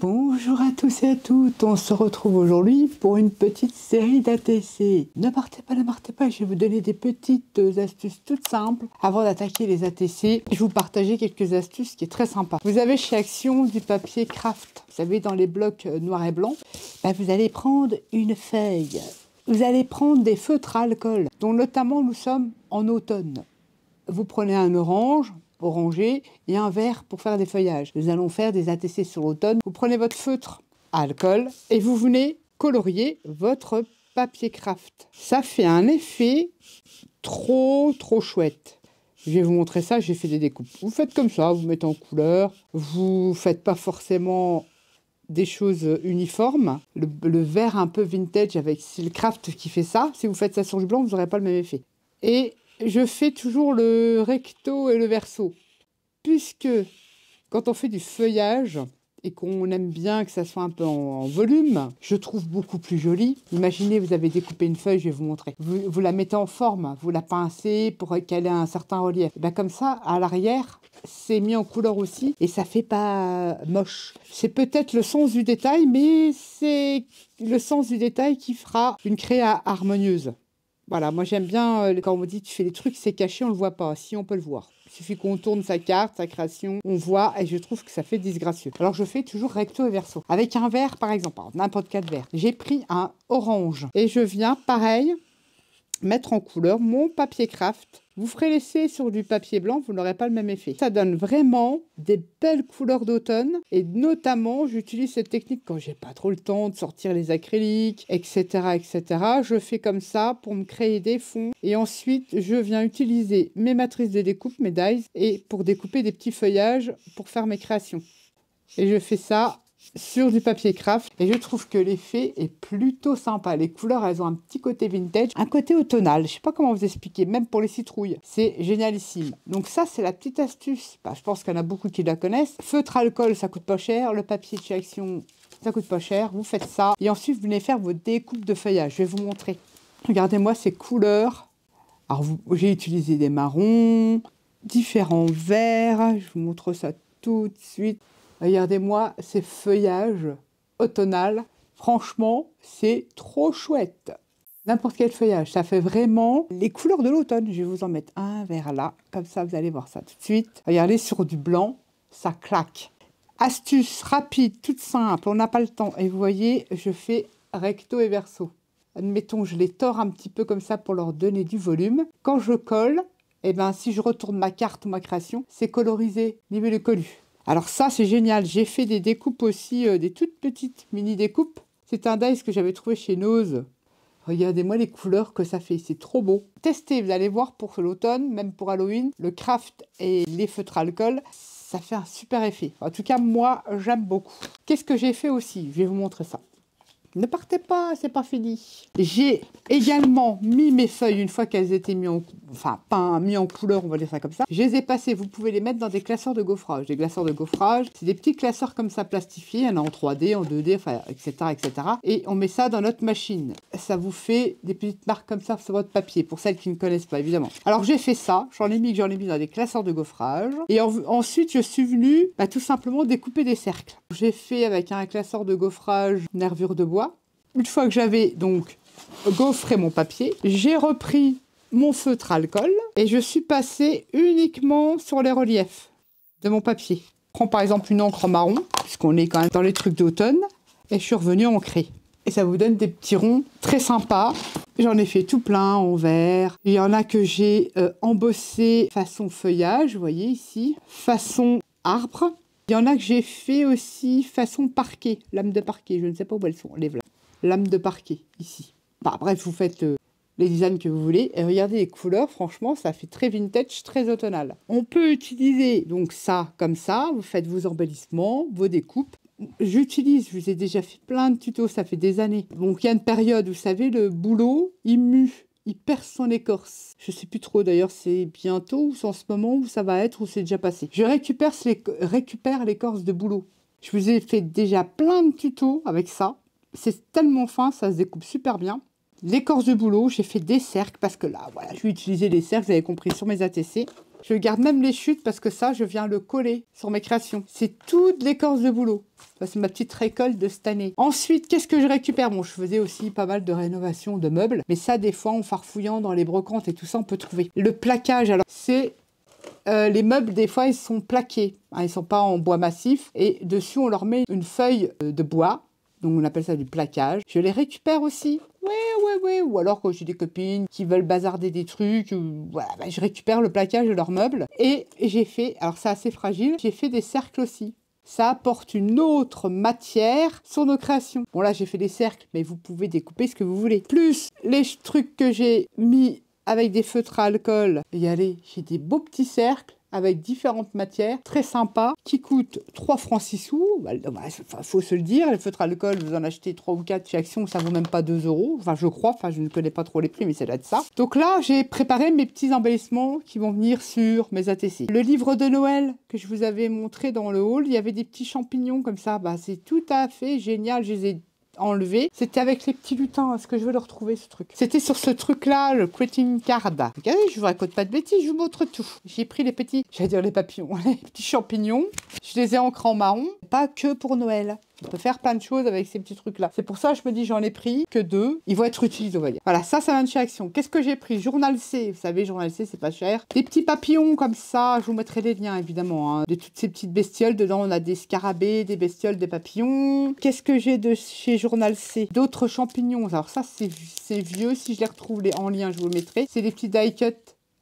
Bonjour à tous et à toutes, on se retrouve aujourd'hui pour une petite série d'ATC. Ne partez pas, je vais vous donner des petites astuces toutes simples. Avant d'attaquer les ATC, je vais vous partager quelques astuces qui est très sympa. Vous avez chez Action du papier craft, vous savez dans les blocs noirs et blancs, vous allez prendre une feuille. Vous allez prendre des feutres à alcool, dont notamment nous sommes en automne. Vous prenez un orange, orangé et un vert pour faire des feuillages. Nous allons faire des ATC sur l'automne. Vous prenez votre feutre à alcool et vous venez colorier votre papier craft. Ça fait un effet trop chouette. Je vais vous montrer ça, j'ai fait des découpes. Vous faites comme ça, vous mettez en couleur. Vous faites pas forcément des choses uniformes. Le vert un peu vintage avec c'est le craft qui fait ça. Si vous faites ça sur du blanc, vous n'aurez pas le même effet. Et je fais toujours le recto et le verso, puisque quand on fait du feuillage et qu'on aime bien que ça soit un peu en volume, je trouve beaucoup plus joli. Imaginez, vous avez découpé une feuille, je vais vous montrer. Vous la mettez en forme, vous la pincez pour qu'elle ait un certain relief. Et comme ça, à l'arrière, c'est mis en couleur aussi et ça fait pas moche. C'est peut-être le sens du détail, mais c'est le sens du détail qui fera une créa harmonieuse. Voilà, moi j'aime bien quand on me dit tu fais des trucs, c'est caché, on le voit pas. Si, on peut le voir. Il suffit qu'on tourne sa carte, sa création, on voit et je trouve que ça fait disgracieux. Alors je fais toujours recto et verso. Avec un vert par exemple, n'importe quel vert. J'ai pris un orange et je viens pareil mettre en couleur mon papier craft. Vous ferez l'essai sur du papier blanc, vous n'aurez pas le même effet. Ça donne vraiment des belles couleurs d'automne et notamment j'utilise cette technique quand j'ai pas trop le temps de sortir les acryliques, etc. Je fais comme ça pour me créer des fonds et ensuite je viens utiliser mes matrices de découpe, mes dies, et pour découper des petits feuillages pour faire mes créations. Et je fais ça sur du papier craft et je trouve que l'effet est plutôt sympa. Les couleurs, elles ont un petit côté vintage, un côté automnal. Je sais pas comment vous expliquer, même pour les citrouilles. C'est génialissime. Donc ça, c'est la petite astuce. Je pense qu'il y en a beaucoup qui la connaissent. Feutre alcool, ça coûte pas cher. Le papier de chez Action, ça coûte pas cher. Vous faites ça et ensuite vous venez faire vos découpes de feuillage. Je vais vous montrer. Regardez-moi ces couleurs. Alors j'ai utilisé des marrons, différents verts. Je vous montre ça tout de suite. Regardez-moi ces feuillages automnal. Franchement, c'est trop chouette. N'importe quel feuillage, ça fait vraiment les couleurs de l'automne. Je vais vous en mettre un vers là. Comme ça, vous allez voir ça tout de suite. Regardez, sur du blanc, ça claque. Astuce rapide, toute simple, on n'a pas le temps. Et vous voyez, je fais recto et verso. Admettons, je les tords un petit peu comme ça pour leur donner du volume. Quand je colle, si je retourne ma carte ou ma création, c'est colorisé, niveau collu. Alors ça, c'est génial. J'ai fait des découpes aussi, des toutes petites mini découpes. C'est un dies que j'avais trouvé chez Nose. Regardez-moi les couleurs que ça fait, c'est trop beau. Testez, vous allez voir pour l'automne, même pour Halloween, le craft et les feutres alcool, ça fait un super effet. En tout cas, moi, j'aime beaucoup. Qu'est-ce que j'ai fait aussi? Je vais vous montrer ça. Ne partez pas, c'est pas fini. J'ai également mis mes feuilles une fois qu'elles étaient mises en... Enfin, pas mis en couleur, on va dire ça comme ça. Je les ai passées, vous pouvez les mettre dans des classeurs de gaufrage. Des classeurs de gaufrage, c'est des petits classeurs comme ça plastifiés. Il y en a en 3D, en 2D, enfin, etc., etc. Et on met ça dans notre machine. Ça vous fait des petites marques comme ça sur votre papier, pour celles qui ne connaissent pas, évidemment. Alors, j'ai fait ça. J'en ai mis dans des classeurs de gaufrage. Et ensuite, je suis venue tout simplement découper des cercles. J'ai fait avec un classeur de gaufrage nervure de bois. Une fois que j'avais donc gaufré mon papier, j'ai repris mon feutre alcool et je suis passée uniquement sur les reliefs de mon papier. Je prends par exemple une encre marron, puisqu'on est quand même dans les trucs d'automne, et je suis revenue ancrer. Et ça vous donne des petits ronds très sympas. J'en ai fait tout plein en vert. Il y en a que j'ai embossé façon feuillage, vous voyez ici, façon arbre. Il y en a que j'ai fait aussi façon parquet, lame de parquet, je ne sais pas où elles sont, les voilà. Lame de parquet, ici. Bref, vous faites les designs que vous voulez. Et regardez les couleurs, franchement, ça fait très vintage, très automnal. On peut utiliser donc ça comme ça. Vous faites vos embellissements, vos découpes. J'utilise, je vous ai déjà fait plein de tutos, ça fait des années. Donc il y a une période, vous savez, le bouleau, il mue. Il perd son écorce. Je sais plus trop d'ailleurs, c'est bientôt ou c'est en ce moment où ça va être ou c'est déjà passé. Je récupère l'écorce de bouleau. Je vous ai fait déjà plein de tutos avec ça. C'est tellement fin, ça se découpe super bien. L'écorce de bouleau, j'ai fait des cercles parce que là, voilà, je vais utiliser les cercles, vous avez compris, sur mes ATC. Je garde même les chutes parce que ça, je viens le coller sur mes créations. C'est toute l'écorce de bouleau. Ça, c'est ma petite récolte de cette année. Ensuite, qu'est-ce que je récupère? Bon, je faisais aussi pas mal de rénovation de meubles. Mais ça, des fois, en farfouillant dans les brocantes et tout ça, on peut trouver. Le plaquage, alors, c'est... les meubles, des fois, ils sont plaqués. Hein, ils sont pas en bois massif. Et dessus, on leur met une feuille de bois. Donc, on appelle ça du plaquage. Je les récupère aussi. Ouais. Ou alors, quand j'ai des copines qui veulent bazarder des trucs, voilà, bah, je récupère le plaquage de leurs meubles. Et j'ai fait, alors c'est assez fragile, j'ai fait des cercles aussi. Ça apporte une autre matière sur nos créations. Bon, là, j'ai fait des cercles, mais vous pouvez découper ce que vous voulez. Plus les trucs que j'ai mis avec des feutres à alcool. Et allez, j'ai des beaux petits cercles avec différentes matières, très sympas, qui coûtent 3 francs 6 sous. Bah, faut se le dire, les feutres à alcool, vous en achetez 3 ou 4 chez Action, ça vaut même pas 2 €. Enfin, je crois, je ne connais pas trop les prix, mais c'est là de ça. Donc là, j'ai préparé mes petits embellissements qui vont venir sur mes ATC. Le livre de Noël que je vous avais montré dans le haul, il y avait des petits champignons comme ça. Bah, c'est tout à fait génial. Je les ai enlevé. C'était avec les petits lutins. Est-ce que je vais le retrouver, ce truc? C'était sur ce truc-là, le Greeting Card. Regardez, je vous raconte pas de bêtises, je vous montre tout. J'ai pris les petits, j'allais dire les papillons, les petits champignons. Je les ai ancrés en marron. Pas que pour Noël. On peut faire plein de choses avec ces petits trucs-là. C'est pour ça que je me dis, j'en ai pris que 2. Ils vont être utilisés, on va dire. Voilà, ça vient de chez Action. Qu'est-ce que j'ai pris? Journal C. Vous savez, Journal C, c'est pas cher. Des petits papillons comme ça. Je vous mettrai les liens, évidemment. Hein. De toutes ces petites bestioles. Dedans, on a des scarabées, des bestioles, des papillons. Qu'est-ce que j'ai de chez Journal C? D'autres champignons. Alors ça, c'est vieux. Si je les retrouve en lien, je vous le mettrai. C'est des petits die cut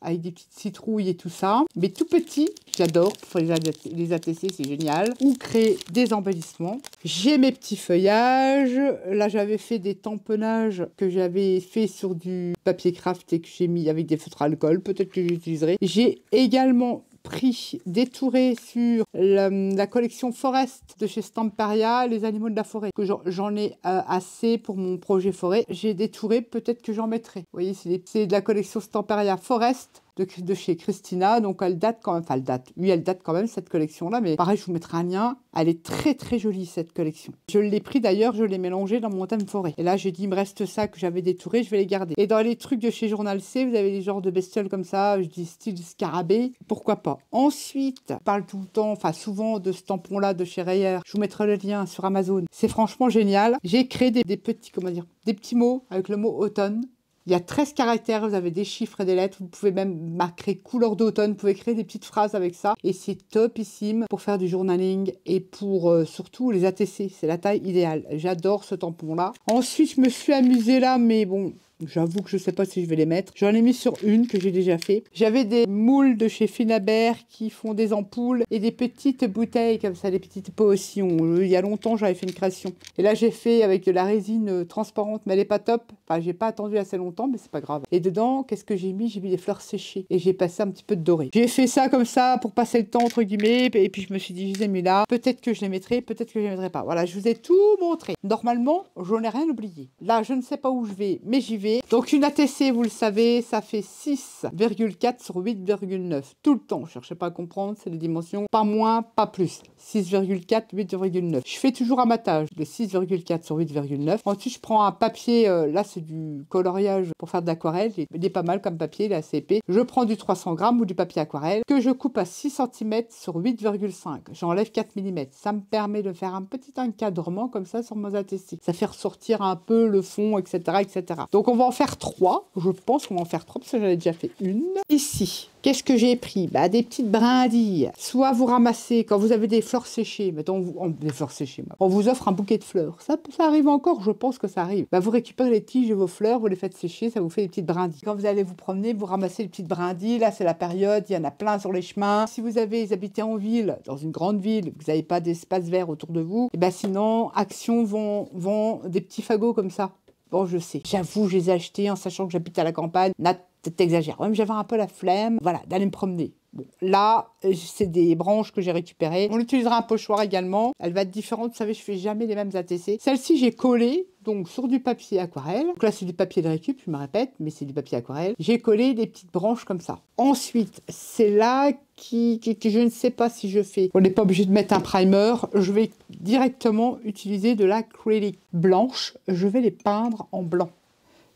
avec des petites citrouilles et tout ça. Mais tout petit, j'adore. Pour faire les ATC, c'est génial. Ou créer des embellissements. J'ai mes petits feuillages. Là, j'avais fait des tamponnages que j'avais fait sur du papier craft et que j'ai mis avec des feutres à alcool. Peut-être que j'utiliserai. J'ai également pris détouré sur la collection Forest de chez Stamperia, les animaux de la forêt, que j'en ai assez pour mon projet forêt. J'ai détouré, peut-être que j'en mettrai. Vous voyez, c'est de la collection Stamperia Forest de chez Christina, donc elle date quand même, enfin elle date quand même cette collection-là, mais pareil, je vous mettrai un lien. Elle est très très jolie cette collection. Je l'ai pris d'ailleurs, je l'ai mélangé dans mon thème forêt. Et là, j'ai dit, il me reste ça que j'avais détouré, je vais les garder. Et dans les trucs de chez Journal C, vous avez des genres de bestioles comme ça, je dis style scarabée, pourquoi pas. Ensuite, je parle tout le temps, enfin souvent de ce tampon-là de chez Rayer. Je vous mettrai le lien sur Amazon. C'est franchement génial. J'ai créé des petits, comment dire, des petits mots avec le mot automne. Il y a 13 caractères, vous avez des chiffres et des lettres, vous pouvez même marquer couleur d'automne, vous pouvez créer des petites phrases avec ça. Et c'est topissime pour faire du journaling et pour surtout les ATC, c'est la taille idéale. J'adore ce tampon-là. Ensuite, je me suis amusée là, mais bon... J'avoue que je ne sais pas si je vais les mettre. J'en ai mis sur une que j'ai déjà fait. J'avais des moules de chez Finabert qui font des ampoules et des petites bouteilles comme ça, des petites potions. Il y a longtemps, j'avais fait une création. Et là, j'ai fait avec de la résine transparente, mais elle n'est pas top. Enfin, j'ai pas attendu assez longtemps, mais c'est pas grave. Et dedans, qu'est-ce que j'ai mis? J'ai mis des fleurs séchées et j'ai passé un petit peu de doré. J'ai fait ça comme ça pour passer le temps, entre guillemets. Et puis, je me suis dit, je les ai mis là. Peut-être que je les mettrai, peut-être que je les mettrai pas. Voilà, je vous ai tout montré. Normalement, je n'ai rien oublié. Là, je ne sais pas où je vais, mais j'y vais. Donc une ATC, vous le savez, ça fait 6,4 sur 8,9. Tout le temps, je cherchez pas à comprendre, c'est les dimensions. Pas moins, pas plus. 6,4, 8,9. Je fais toujours un matage de 6,4 sur 8,9. Ensuite, je prends un papier, là c'est du coloriage pour faire de l'aquarelle. Il est pas mal comme papier, il est assez épais. Je prends du 300 grammes ou du papier aquarelle que je coupe à 6 cm sur 8,5. J'enlève 4 mm. Ça me permet de faire un petit encadrement comme ça sur mes ATC. Ça fait ressortir un peu le fond, etc., etc. Donc on va en faire 3. Je pense qu'on va en faire 3 parce que j'en ai déjà fait une. Ici, qu'est-ce que j'ai pris? Bah, des petites brindilles. Soit vous ramassez, quand vous avez des fleurs séchées, mettons, des fleurs séchées, on vous offre un bouquet de fleurs. Ça arrive encore, je pense que ça arrive. Bah, vous récupérez les tiges de vos fleurs, vous les faites sécher, ça vous fait des petites brindilles. Quand vous allez vous promener, vous ramassez les petites brindilles. Là, c'est la période, il y en a plein sur les chemins. Si vous habitez en ville, dans une grande ville, vous n'avez pas d'espace vert autour de vous, et bah sinon, Action vend des petits fagots comme ça. Bon, je sais. J'avoue, je les ai achetés en sachant que j'habite à la campagne. T'exagères. Même j'avais un peu la flemme, voilà, d'aller me promener. Bon, là, c'est des branches que j'ai récupérées. On utilisera un pochoir également. Elle va être différente. Vous savez, je fais jamais les mêmes ATC. Celle-ci, j'ai collé donc sur du papier aquarelle. Donc là, c'est du papier de récup, je me répète, mais c'est du papier aquarelle. J'ai collé des petites branches comme ça. Ensuite, c'est là que je ne sais pas si je fais. On n'est pas obligé de mettre un primer. Je vais directement utiliser de l'acrylique blanche. Je vais les peindre en blanc.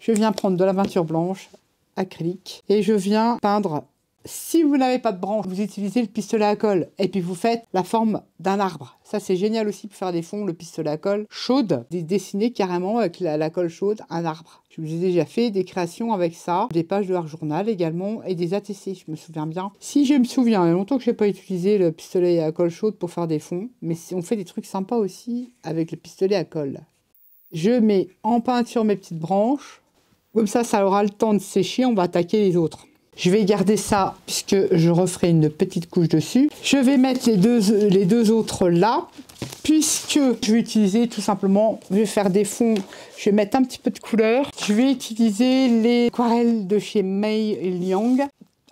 Je viens prendre de la peinture blanche acrylique et je viens peindre Si vous n'avez pas de branche, vous utilisez le pistolet à colle et puis vous faites la forme d'un arbre. Ça, c'est génial aussi pour faire des fonds, le pistolet à colle chaude, dessiner carrément avec la colle chaude un arbre. Je vous ai déjà fait des créations avec ça, des pages de Art Journal également et des ATC, je me souviens bien. Si je me souviens, il y a longtemps que je n'ai pas utilisé le pistolet à colle chaude pour faire des fonds, mais on fait des trucs sympas aussi avec le pistolet à colle. Je mets en peinture mes petites branches, comme ça aura le temps de sécher, on va attaquer les autres. Je vais garder ça puisque je referai une petite couche dessus. Je vais mettre les deux autres là, puisque je vais utiliser tout simplement, je vais faire des fonds, je vais mettre un petit peu de couleur. Je vais utiliser les aquarelles de chez Mei Liang.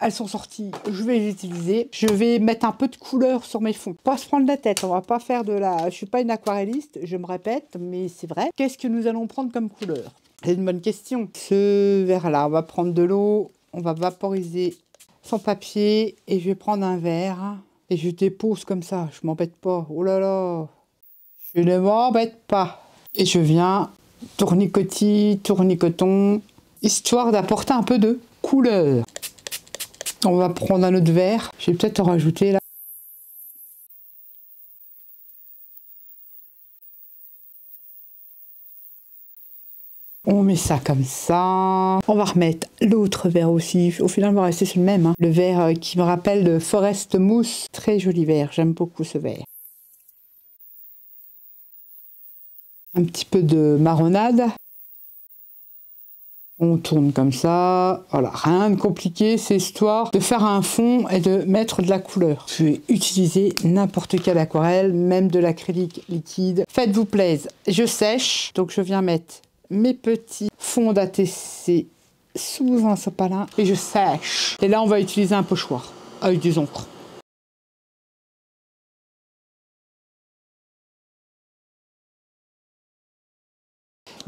Elles sont sorties, je vais les utiliser. Je vais mettre un peu de couleur sur mes fonds. Pas se prendre la tête, on va pas faire de la... Je suis pas une aquarelliste, je me répète, mais c'est vrai. Qu'est-ce que nous allons prendre comme couleur? C'est une bonne question. Ce verre-là, on va prendre de l'eau. On va vaporiser son papier et je vais prendre un verre et je dépose comme ça. Je m'embête pas. Oh là là, je ne m'embête pas. Et je viens tournicoton, histoire d'apporter un peu de couleur. On va prendre un autre verre. Je vais peut-être en rajouter là. On met ça comme ça. On va remettre l'autre verre aussi. Au final, on va rester sur le même. Hein. Le verre qui me rappelle de Forest Mousse. Très joli verre. J'aime beaucoup ce verre. Un petit peu de marronade. On tourne comme ça. Voilà, rien de compliqué. C'est histoire de faire un fond et de mettre de la couleur. Je vais utiliser n'importe quelle aquarelle, même de l'acrylique liquide. Faites-vous plaisir. Je sèche. Donc, je viens mettre mes petits fonds d'ATC sous un sopalin et je sèche. Et là, on va utiliser un pochoir avec des encres.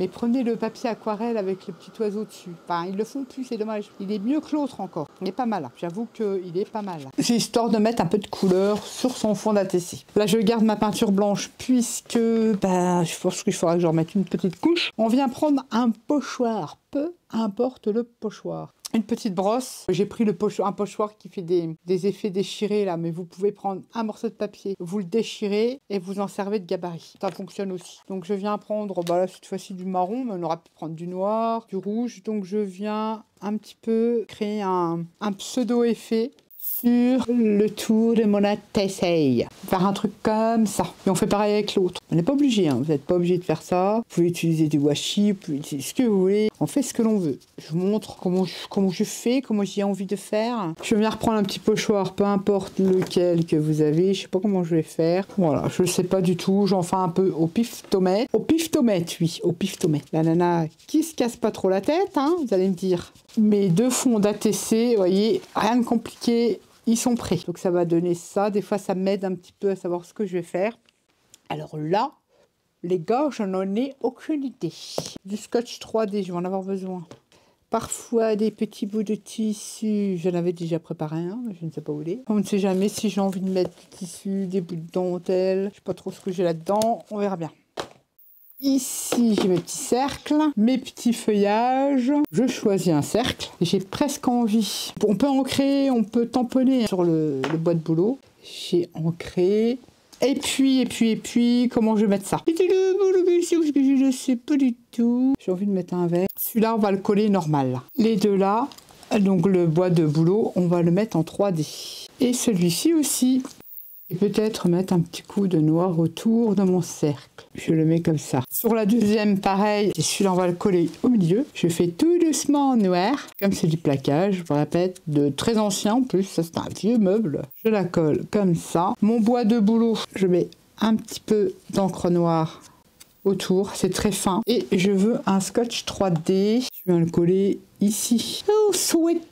Mais prenez le papier aquarelle avec le petit oiseau dessus. Enfin, ils le font plus, c'est dommage. Il est mieux que l'autre encore. Il est pas mal. J'avoue qu'il est pas mal. C'est histoire de mettre un peu de couleur sur son fond d'ATC. Là, je garde ma peinture blanche puisque je pense qu'il faudra que je remette une petite couche. On vient prendre un pochoir. Peu importe le pochoir. Une petite brosse. J'ai pris un pochoir qui fait des effets déchirés là, mais vous pouvez prendre un morceau de papier, vous le déchirez et vous en servez de gabarit. Ça fonctionne aussi. Donc je viens prendre, là cette fois-ci du marron, mais on aura pu prendre du noir, du rouge. Donc je viens un petit peu créer un pseudo-effet sur le tour de mon ATC. Faire un truc comme ça. Et on fait pareil avec l'autre. On n'est pas obligé, hein. Vous n'êtes pas obligé de faire ça. Vous pouvez utiliser du washi, vous pouvez utiliser ce que vous voulez. On fait ce que l'on veut. Je vous montre comment je fais, comment j'ai envie de faire. Je viens reprendre un petit pochoir, peu importe lequel que vous avez. Je sais pas comment je vais faire. Voilà, je ne sais pas du tout. J'en fais un peu au pif-tomate. Au pif-tomate, oui, au pif-tomate. La nana qui se casse pas trop la tête, hein, vous allez me dire. Mes deux fonds d'ATC, vous voyez, rien de compliqué. Ils sont prêts. Donc ça va donner ça. Des fois, ça m'aide un petit peu à savoir ce que je vais faire. Alors là, les gars, je n'en ai aucune idée. Du scotch 3D, je vais en avoir besoin. Parfois, des petits bouts de tissu. J'en avais déjà préparé un, mais je ne sais pas où il est. On ne sait jamais si j'ai envie de mettre du tissu, des bouts de dentelle. Je ne sais pas trop ce que j'ai là-dedans. On verra bien. Ici, j'ai mes petits cercles, mes petits feuillages. Je choisis un cercle. J'ai presque envie. On peut ancrer, on peut tamponner sur le bois de boulot. J'ai ancré. Et puis, comment je vais mettre ça? C'était le question parce que je ne sais pas du tout. J'ai envie de mettre un verre. Celui-là, on va le coller normal. Les deux là, donc le bois de boulot, on va le mettre en 3D. Et celui-ci aussi. Et peut-être mettre un petit coup de noir autour de mon cercle. Je le mets comme ça. Sur la deuxième, pareil. Et celui-là, on va le coller au milieu. Je fais tout doucement en noir. Comme c'est du plaquage, je vous répète, de très ancien en plus. Ça, c'est un vieux meuble. Je la colle comme ça. Mon bois de boulot, je mets un petit peu d'encre noire autour. C'est très fin. Et je veux un scotch 3D. Je vais le coller ici. Oh, souhaite.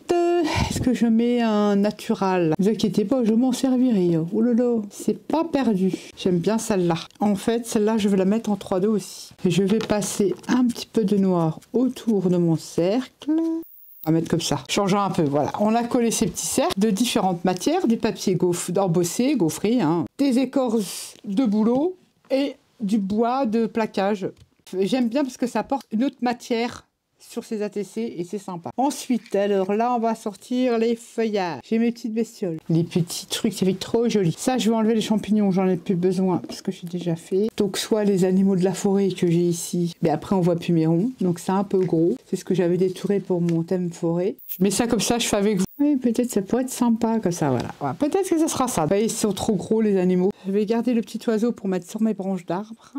Est-ce que je mets un natural? Ne vous inquiétez pas, je m'en servirai. Oh là là, c'est pas perdu. J'aime bien celle-là. En fait, celle-là, je vais la mettre en 3D aussi. Et je vais passer un petit peu de noir autour de mon cercle. On va mettre comme ça. Changeant un peu, voilà. On a collé ces petits cercles de différentes matières. Du papier embossé, gaufré, hein, des écorces de boulot et du bois de plaquage. J'aime bien parce que ça apporte une autre matière sur ces ATC et c'est sympa. Ensuite, alors là, on va sortir les feuillages. J'ai mes petites bestioles. Les petits trucs, ça fait trop joli. Ça, je vais enlever les champignons, j'en ai plus besoin parce que j'ai déjà fait. Donc, soit les animaux de la forêt que j'ai ici, mais après, on voit plus mes ronds. Donc, c'est un peu gros. C'est ce que j'avais détouré pour mon thème forêt. Je mets ça comme ça, je fais avec vous. Oui, peut-être ça pourrait être sympa comme ça, voilà. Ouais, peut-être que ça sera ça. Vous voyez, ils sont trop gros, les animaux. Je vais garder le petit oiseau pour mettre sur mes branches d'arbres.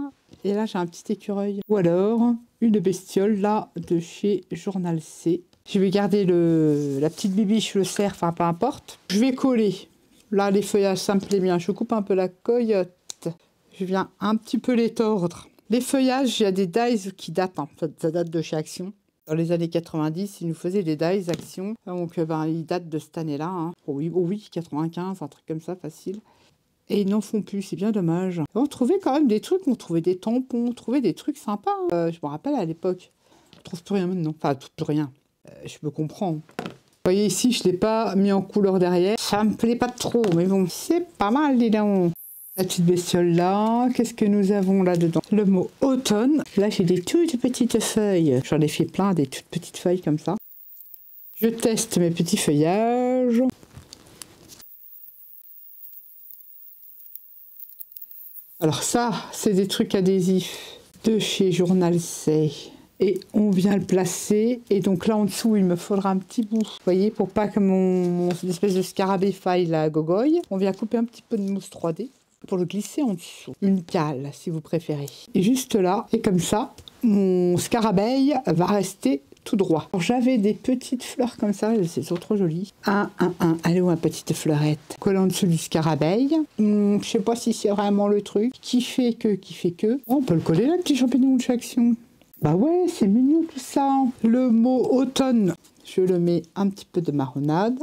Et là, j'ai un petit écureuil. Ou alors, une bestiole, là, de chez Journal C. Je vais garder la petite bibiche, le cerf, enfin, peu importe. Je vais coller. Là, les feuillages, ça me plaît bien. Je coupe un peu la coyote. Je viens un petit peu les tordre. Les feuillages, il y a des dies qui datent. Hein. Ça date de chez Action. Dans les années 90, ils nous faisaient des dies Action. Donc, ils datent de cette année-là. Hein. Oh oui, 95, un truc comme ça, facile. Et ils n'en font plus, c'est bien dommage. On trouvait quand même des trucs, on trouvait des tampons, on trouvait des trucs sympas. Hein. Je me rappelle à l'époque, on trouve plus rien maintenant. Enfin, plus rien. Je me comprends. Vous voyez ici, je ne l'ai pas mis en couleur derrière. Ça me plaît pas trop, mais bon, c'est pas mal, dis donc. La petite bestiole là, qu'est-ce que nous avons là-dedans? Le mot automne. Là, j'ai des toutes petites feuilles. J'en ai fait plein, des toutes petites feuilles comme ça. Je teste mes petits feuillages. Alors ça, c'est des trucs adhésifs de chez Journal C. Et on vient le placer. Et donc là, en dessous, il me faudra un petit bout. Vous voyez, pour pas que mon espèce de scarabée faille la gogoille. On vient couper un petit peu de mousse 3D pour le glisser en dessous. Une cale, si vous préférez. Et juste là, et comme ça, mon scarabée va rester tout droit. J'avais des petites fleurs comme ça, elles sont trop jolies. Allez, où ma petite fleurette collant dessous du scarabée. Je sais pas si c'est vraiment le truc. Qui fait que. Oh, on peut le coller là, le petit champignon de chez Action. Bah ouais, c'est mignon tout ça. Le mot automne, je le mets un petit peu de marronnade.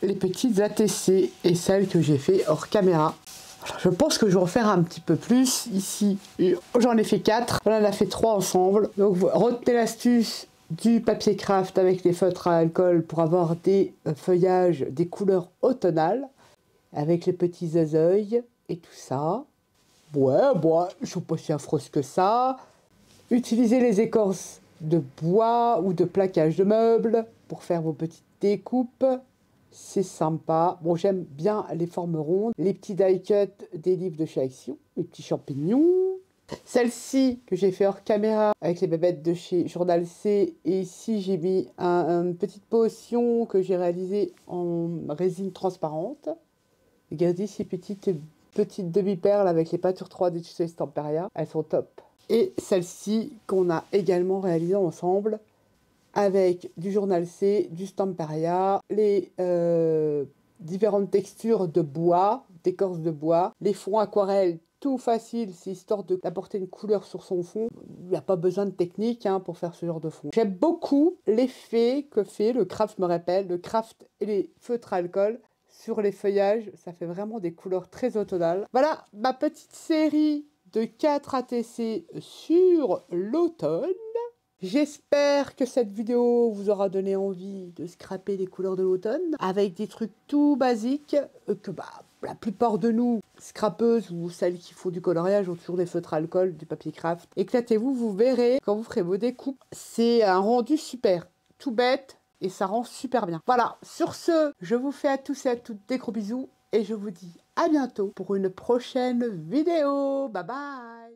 les petites ATC et celles que j'ai fait hors caméra. Alors, je pense que je vais en faire un petit peu plus ici. J'en ai fait 4, on en a fait 3 ensemble. Donc retenez l'astuce du papier craft avec les feutres à alcool pour avoir des feuillages, des couleurs automnales avec les petits azoïs et tout ça. Ouais, bon, je suis pas si affreuse que ça. Utilisez les écorces de bois ou de plaquage de meubles pour faire vos petites découpes. C'est sympa. Bon, j'aime bien les formes rondes, les petits die cut des livres de chez Action, les petits champignons. Celle-ci que j'ai fait hors caméra avec les bébêtes de chez Journal C. Et ici, j'ai mis une petite potion que j'ai réalisée en résine transparente. Regardez ces petites demi-perles avec les peintures 3D de chez Stamperia. Elles sont top. Et celle-ci qu'on a également réalisée ensemble avec du Journal C, du Stamperia, les différentes textures de bois, d'écorce de bois, les fonds aquarelles, tout facile, c'est histoire d'apporter une couleur sur son fond. Il n'y a pas besoin de technique pour faire ce genre de fond. J'aime beaucoup l'effet que fait le craft, me rappelle, le craft et les feutres à alcool sur les feuillages. Ça fait vraiment des couleurs très automnales. Voilà ma petite série de 4 ATC sur l'automne. J'espère que cette vidéo vous aura donné envie de scraper les couleurs de l'automne avec des trucs tout basiques que la plupart de nous, scrapeuses ou celles qui font du coloriage, ont toujours des feutres à alcool, du papier craft. Éclatez-vous, vous verrez quand vous ferez vos découpes. C'est un rendu super, tout bête et ça rend super bien. Voilà, sur ce, je vous fais à tous et à toutes des gros bisous et je vous dis à bientôt pour une prochaine vidéo. Bye bye.